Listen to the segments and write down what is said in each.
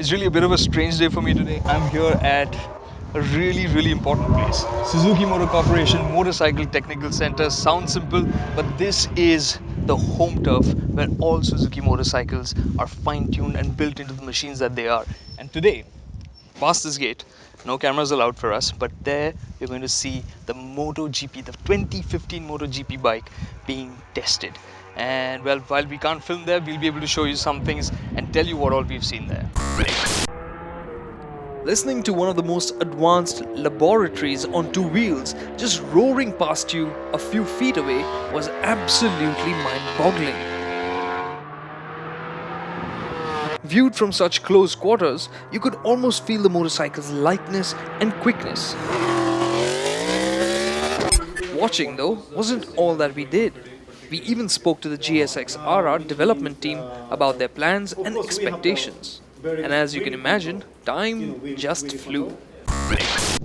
It's really a bit of a strange day for me today. I'm here at a really important place. Suzuki Motor Corporation Motorcycle Technical Center. Sounds simple, but this is the home turf where all Suzuki motorcycles are fine-tuned and built into the machines that they are. And today, past this gate, no cameras allowed for us, but there we're going to see the MotoGP, the 2015 MotoGP bike being tested. And well, while we can't film there, we'll be able to show you some things and tell you what all we've seen there. Listening to one of the most advanced laboratories on two wheels just roaring past you a few feet away was absolutely mind-boggling. Viewed from such close quarters, you could almost feel the motorcycle's lightness and quickness. Watching, though, wasn't all that we did. We even spoke to the GSX-RR development team about their plans and expectations. And as you can imagine, time just flew.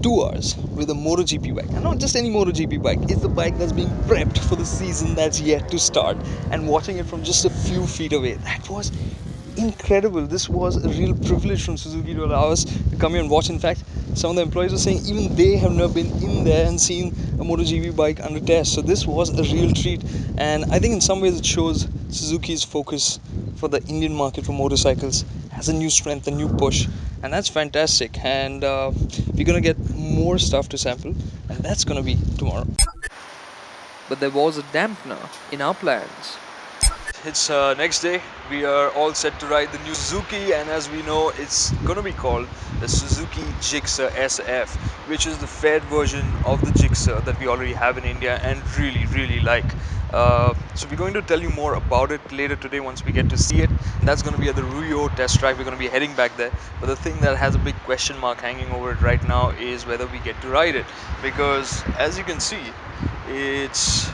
2 hours with a MotoGP bike, and not just any MotoGP bike, it's the bike that's being prepped for the season that's yet to start, and watching it from just a few feet away, that was incredible. This was a real privilege from Suzuki to allow us to come here and watch. In fact, some of the employees were saying even they have never been in there and seen a MotoGP bike under test, so this was a real treat. And I think in some ways it shows Suzuki's focus for the Indian market for motorcycles has a new strength, a new push, and that's fantastic. And we're gonna get more stuff to sample, and that's gonna be tomorrow. But there was a dampener in our plans. It's next day. We are all set to ride the new Suzuki, and as we know, it's gonna be called the Suzuki Gixxer SF, which is the faired version of the Gixxer that we already have in India and really like. So we're going to tell you more about it later today once we get to see it. That's going to be at the Rio test track. We're going to be heading back there. But the thing that has a big question mark hanging over it right now is whether we get to ride it, because as you can see, it's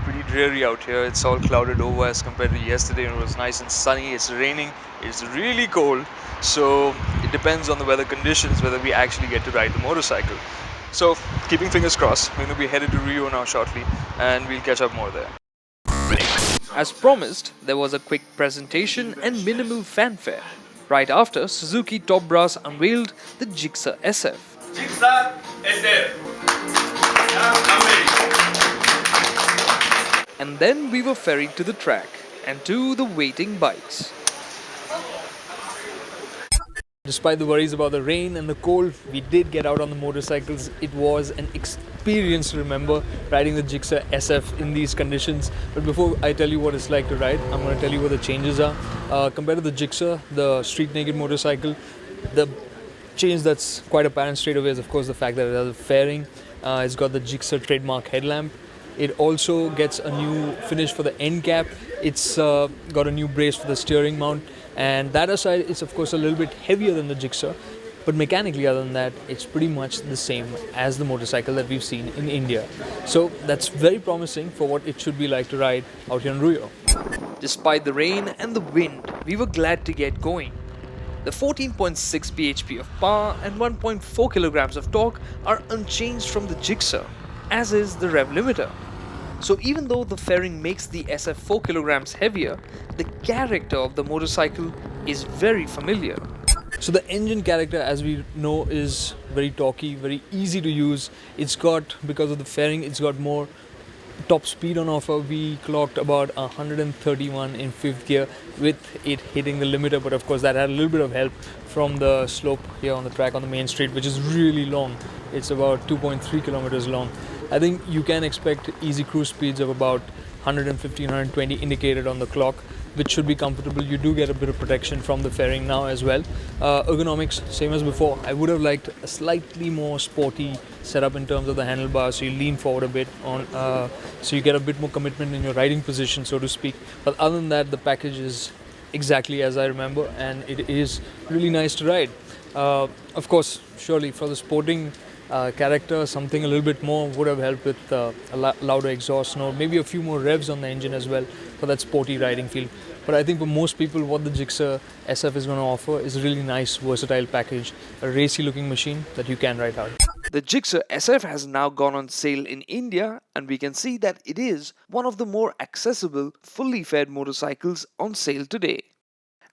pretty dreary out here. It's all clouded over as compared to yesterday. It was nice and sunny. It's raining. It's really cold. So it depends on the weather conditions whether we actually get to ride the motorcycle. So keeping fingers crossed, we're going to be headed to Rio now shortly, and we'll catch up more there. As promised, there was a quick presentation and minimal fanfare. Right after, Suzuki top brass unveiled the Gixxer SF. Gixxer SF. And then we were ferried to the track and to the waiting bikes. Despite the worries about the rain and the cold, we did get out on the motorcycles. It was an experience to remember riding the Gixxer SF in these conditions. But before I tell you what it's like to ride, I'm going to tell you what the changes are. Compared to the Gixxer, the street naked motorcycle, the change that's quite apparent straight away is of course the fact that it has a fairing. It's got the Gixxer trademark headlamp. It also gets a new finish for the end cap. It's got a new brace for the steering mount. And that aside, it's of course a little bit heavier than the Gixxer, but mechanically other than that, it's pretty much the same as the motorcycle that we've seen in India. So that's very promising for what it should be like to ride out here in Rio. Despite the rain and the wind, we were glad to get going. The 14.6 bhp of power and 1.4 kilograms of torque are unchanged from the Gixxer, as is the rev limiter. So even though the fairing makes the SF 4 kilograms heavier, the character of the motorcycle is very familiar. So the engine character, as we know, is very torquey, very easy to use. It's got, because of the fairing, it's got more top speed on offer. We clocked about 131 in 5th gear with it hitting the limiter, but of course that had a little bit of help from the slope here on the track on the main street, which is really long. It's about 2.3 kilometers long. I think you can expect easy cruise speeds of about 150, 120 indicated on the clock, which should be comfortable. You do get a bit of protection from the fairing now as well. Ergonomics, same as before. I would have liked a slightly more sporty setup in terms of the handlebars, so you lean forward a bit on, so you get a bit more commitment in your riding position, so to speak. But other than that, the package is exactly as I remember, and it is really nice to ride. Of course, surely for the sporting character, something a little bit more would have helped with a louder exhaust note, maybe a few more revs on the engine as well for that sporty riding feel. But I think for most people, what the Gixxer SF is going to offer is a really nice, versatile package, a racy looking machine that you can ride hard. The Gixxer SF has now gone on sale in India, and we can see that it is one of the more accessible, fully faired motorcycles on sale today.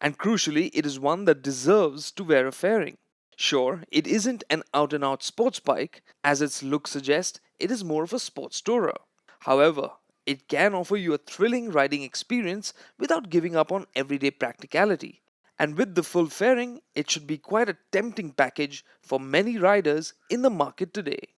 And crucially, it is one that deserves to wear a fairing. Sure, it isn't an out and out sports bike, as its look suggests, it is more of a sports tourer. However, it can offer you a thrilling riding experience without giving up on everyday practicality. And with the full fairing, it should be quite a tempting package for many riders in the market today.